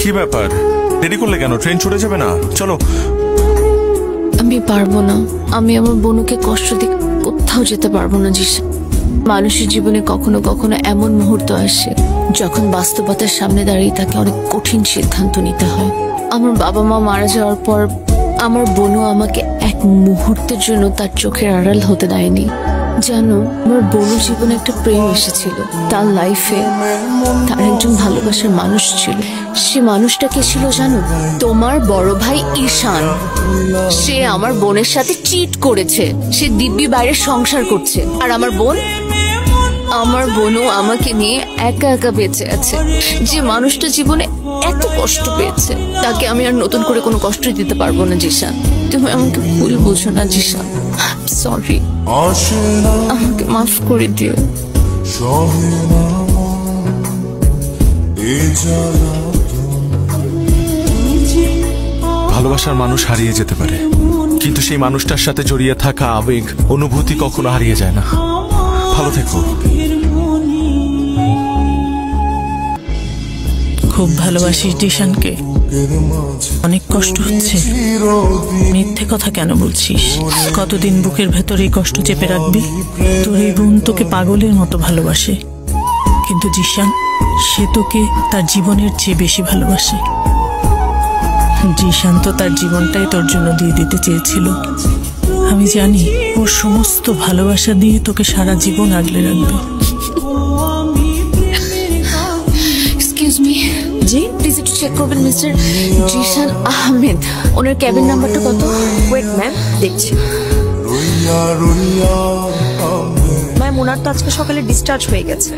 কি ব্যাপার, দেরি করলে কেন? ট্রেন ছুটে যাবে না? চলো। আমি পারবো না, আমি আমার বোনকে কষ্ট দিয়ে কোথাও যেতে পারবো না জিশান। মানুষের জীবনে কখনো কখনো এমন মুহূর্ত আসে যখন বাস্তবতার সামনে দাঁড়িয়ে তাকে অনেক কঠিন সিদ্ধান্ত নিতে হয়। আমার বাবা মা মারা যাওয়ার পর আমার বোনও আমাকে এক মুহূর্তের জন্য তার চোখের আড়াল হতে দেয়নি। জানো, আমার বোনের জীবনে একটা প্রেম এসেছিল, তার লাইফে তার একজন ভালোবাসার মানুষ ছিল। সে মানুষটা কে ছিল জানো? তোমার বড় ভাই ঈশান। সে আমার বোনের সাথে চিট করেছে, সে দিব্যি বাইরে সংসার করছে, আর আমার বোনও আমাকে নিয়ে একা একা বেঁচে আছে। যে মানুষটা জীবনে এত কষ্ট পেয়েছে তাকে আমি আর নতুন করে কোনো কষ্ট দিতে পারবো না জিশান। তুমি আমাকে ভুল বুঝো না জিশান, সরি, আমাকে মাফ করে দিও। ভালোবাসার মানুষ হারিয়ে যেতে পারে, কিন্তু সেই মানুষটার সাথে জড়িয়ে থাকা আবেগ, অনুভূতি কখনো হারিয়ে যায় না। ভালো থেকো। খুব ভালোবাসিস জিশানকে? অনেক কষ্ট হচ্ছে, মিথ্যে কথা কেন বলছিস? কতদিন বুকের ভেতরে এই কষ্ট চেপে রাখবি? তোর এই বোন তোকে পাগলের মতো ভালোবাসে, কিন্তু জিশান, সে তোকে তার জীবনের চেয়ে বেশি ভালোবাসে। জিশান তো তার জীবনটাই তোর জন্য দিয়ে দিতে চেয়েছিল। আমি জানি ওর সমস্ত ভালোবাসা দিয়ে তোকে সারা জীবন আগলে রাখবে। এক্সকিউজ মি, জি প্লিজ একটু চেক করবেন মিস্টার জিশান আহমেদ, ওনার ক্যাবিন নাম্বারটা কত? ওয়েট ম্যাম, দেখছি। ম্যাম, ওনার তো আজকে সকালে ডিসচার্জ হয়ে গেছে।